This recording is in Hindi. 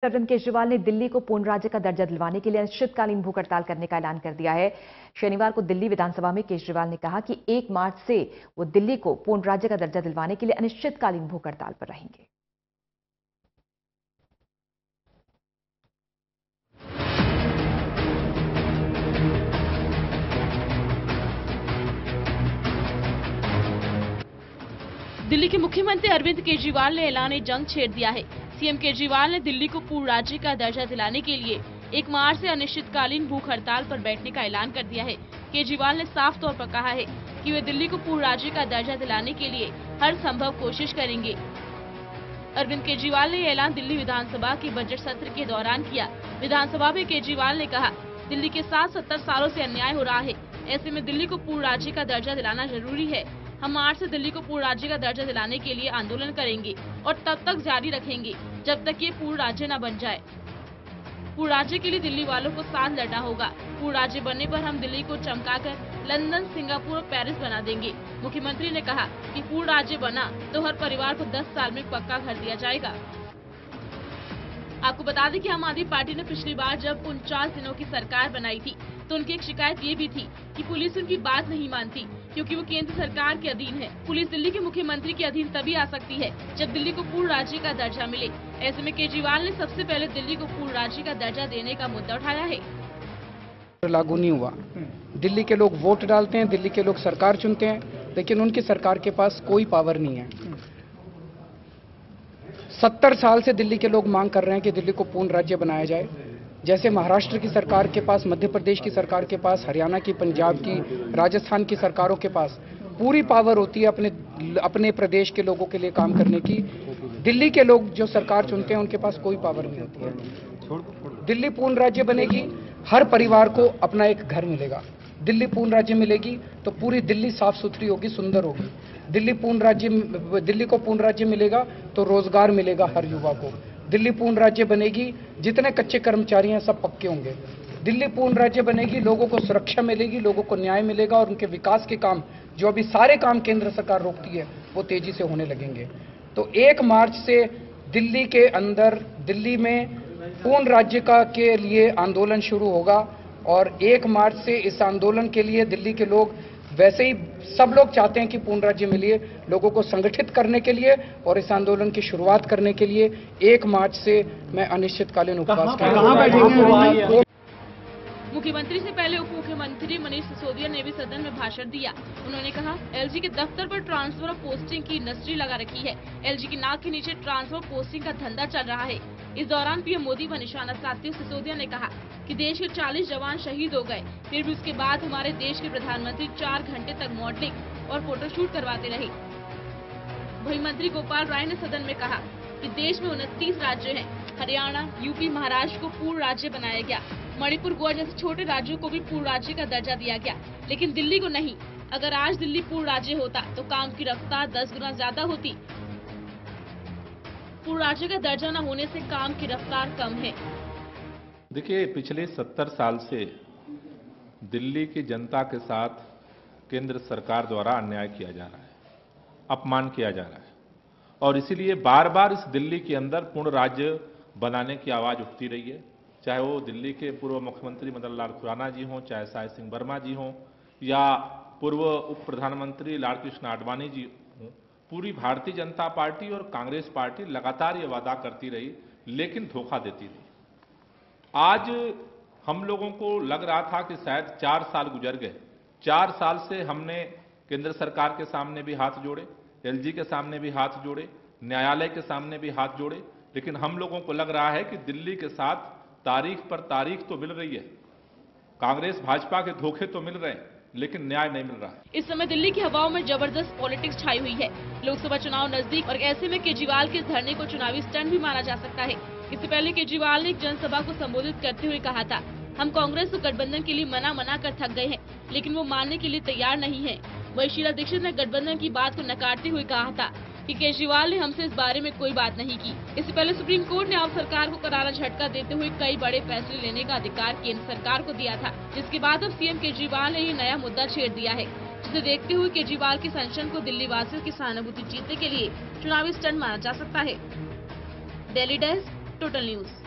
अरविंद केजरीवाल ने दिल्ली को पूर्ण राज्य का दर्जा दिलवाने के लिए अनिश्चितकालीन भूख हड़ताल करने का ऐलान कर दिया है। शनिवार को दिल्ली विधानसभा में केजरीवाल ने कहा कि 1 मार्च से वो दिल्ली को पूर्ण राज्य का दर्जा दिलवाने के लिए अनिश्चितकालीन भूख हड़ताल पर रहेंगे। दिल्ली के मुख्यमंत्री अरविंद केजरीवाल ने ऐलान जंग छेड़ दिया है। सीएम केजरीवाल ने दिल्ली को पूर्ण राज्य का दर्जा दिलाने के लिए 1 मार्च से अनिश्चितकालीन भूख हड़ताल पर बैठने का ऐलान कर दिया है। केजरीवाल ने साफ तौर पर कहा है कि वे दिल्ली को पूर्ण राज्य का दर्जा दिलाने के लिए हर संभव कोशिश करेंगे। अरविंद केजरीवाल ने यह ऐलान दिल्ली विधानसभा के बजट सत्र के दौरान किया। विधानसभा में केजरीवाल ने कहा, दिल्ली के साथ 70 सालों से अन्याय हो रहा है। ऐसे में दिल्ली को पूर्ण राज्य का दर्जा दिलाना जरूरी है। हम मार्च से दिल्ली को पूर्ण राज्य का दर्जा दिलाने के लिए आंदोलन करेंगे और तब तक जारी रखेंगे जब तक ये पूर्ण राज्य न बन जाए। पूर्ण राज्य के लिए दिल्ली वालों को साथ लड़ना होगा। पूर्ण राज्य बनने पर हम दिल्ली को चमकाकर लंदन, सिंगापुर और पेरिस बना देंगे। मुख्यमंत्री ने कहा कि पूर्ण राज्य बना तो हर परिवार को 10 साल में पक्का घर दिया जाएगा। आपको बता दें कि आम आदमी पार्टी ने पिछली बार जब 49 दिनों की सरकार बनाई थी तो उनकी एक शिकायत ये भी थी कि पुलिस उनकी बात नहीं मानती क्योंकि वो केंद्र सरकार के अधीन है। पुलिस दिल्ली के मुख्यमंत्री के अधीन तभी आ सकती है जब दिल्ली को पूर्ण राज्य का दर्जा मिले। ऐसे में केजरीवाल ने सबसे पहले दिल्ली को पूर्ण राज्य का दर्जा देने का मुद्दा उठाया है। लागू नहीं हुआ। दिल्ली के लोग वोट डालते हैं, दिल्ली के लोग सरकार चुनते हैं, लेकिन उनकी सरकार के पास कोई पावर नहीं है। 70 साल से दिल्ली के लोग मांग कर रहे हैं कि दिल्ली को पूर्ण राज्य बनाया जाए। जैसे महाराष्ट्र की सरकार के पास, मध्य प्रदेश की सरकार के पास, हरियाणा की, पंजाब की, राजस्थान की सरकारों के पास पूरी पावर होती है अपने प्रदेश के लोगों के लिए काम करने की। दिल्ली के लोग जो सरकार चुनते हैं उनके पास कोई पावर नहीं होती है। दिल्ली पूर्ण राज्य बनेगी, हर परिवार को अपना एक घर मिलेगा। दिल्ली पूर्ण राज्य मिलेगी तो पूरी दिल्ली साफ सुथरी होगी, सुंदर होगी। दिल्ली को पूर्ण राज्य मिलेगा तो रोजगार मिलेगा हर युवा को। दिल्ली पूर्ण राज्य बनेगी, जितने कच्चे कर्मचारी हैं सब पक्के होंगे। दिल्ली पूर्ण राज्य बनेगी, लोगों को सुरक्षा मिलेगी, लोगों को न्याय मिलेगा और उनके विकास के काम, जो अभी सारे काम केंद्र सरकार रोकती है, वो तेजी से होने लगेंगे। तो 1 मार्च से दिल्ली के अंदर, दिल्ली में पूर्ण राज्य के लिए आंदोलन शुरू होगा और 1 मार्च से इस आंदोलन के लिए दिल्ली के लोग, वैसे ही सब लोग चाहते हैं कि पूर्ण राज्य मिले, लोगों को संगठित करने के लिए और इस आंदोलन की शुरुआत करने के लिए 1 मार्च से मैं अनिश्चितकालीन उपवास करूंगा। मुख्यमंत्री से पहले उप मुख्यमंत्री मनीष सिसोदिया ने भी सदन में भाषण दिया। उन्होंने कहा, एलजी के दफ्तर पर ट्रांसफर और पोस्टिंग की इंडस्ट्री लगा रखी है। एलजी की नाक के नीचे ट्रांसफर पोस्टिंग का धंधा चल रहा है। इस दौरान पीएम मोदी पर निशाना साधते हुए सिसोदिया ने कहा कि देश के 40 जवान शहीद हो गए, फिर भी उसके बाद हमारे देश के प्रधानमंत्री 4 घंटे तक मॉडलिंग और फोटोशूट करवाते रहे। वहीं मंत्री गोपाल राय ने सदन में कहा कि देश में 29 राज्य हैं। हरियाणा, यूपी, महाराष्ट्र को पूर्ण राज्य बनाया गया। मणिपुर, गोवा जैसे छोटे राज्यों को भी पूर्ण राज्य का दर्जा दिया गया, लेकिन दिल्ली को नहीं। अगर आज दिल्ली पूर्ण राज्य होता तो काम की रफ्तार 10 गुना ज्यादा होती। पूर्ण राज्य का दर्जा न होने से काम की रफ्तार कम है। देखिए, पिछले 70 साल से दिल्ली की जनता के साथ केंद्र सरकार द्वारा अन्याय किया जा रहा है, अपमान किया जा रहा है और इसीलिए बार बार इस दिल्ली के अंदर पूर्ण राज्य बनाने की आवाज उठती रही है। चाहे वो दिल्ली के पूर्व मुख्यमंत्री मदन लाल खुराना जी हों, चाहे साय सिंह वर्मा जी हों या पूर्व उप प्रधानमंत्री लालकृष्ण आडवाणी जी हों, पूरी भारतीय जनता पार्टी और कांग्रेस पार्टी लगातार ये वादा करती रही, लेकिन धोखा देती रही। आज हम लोगों को लग रहा था कि शायद 4 साल गुजर गए। 4 साल से हमने केंद्र सरकार के सामने भी हाथ जोड़े, एलजी के सामने भी हाथ जोड़े, न्यायालय के सामने भी हाथ जोड़े, लेकिन हम लोगों को लग रहा है कि दिल्ली के साथ तारीख पर तारीख तो मिल रही है, कांग्रेस भाजपा के धोखे तो मिल रहे हैं, लेकिन न्याय नहीं मिल रहा है। इस समय दिल्ली की हवाओं में जबरदस्त पॉलिटिक्स छाई हुई है। लोकसभा चुनाव नजदीक और ऐसे में केजरीवाल के इस धरने को चुनावी स्टंट भी माना जा सकता है। इससे पहले केजरीवाल ने एक जनसभा को संबोधित करते हुए कहा था, हम कांग्रेस और गठबंधन के लिए मना कर थक गए हैं, लेकिन वो मानने के लिए तैयार नहीं है। वहीं शीला दीक्षित ने गठबंधन की बात को नकारते हुए कहा था कि केजरीवाल ने हमसे इस बारे में कोई बात नहीं की। इससे पहले सुप्रीम कोर्ट ने आप सरकार को करारा झटका देते हुए कई बड़े फैसले लेने का अधिकार केंद्र सरकार को दिया था, जिसके बाद अब सीएम केजरीवाल ने ये नया मुद्दा छेड़ दिया है, जिसे देखते हुए केजरीवाल की सनशन को दिल्ली वासियों की सहानुभूति जीतने के लिए चुनावी स्टंट माना जा सकता है। Delhi desk, total news.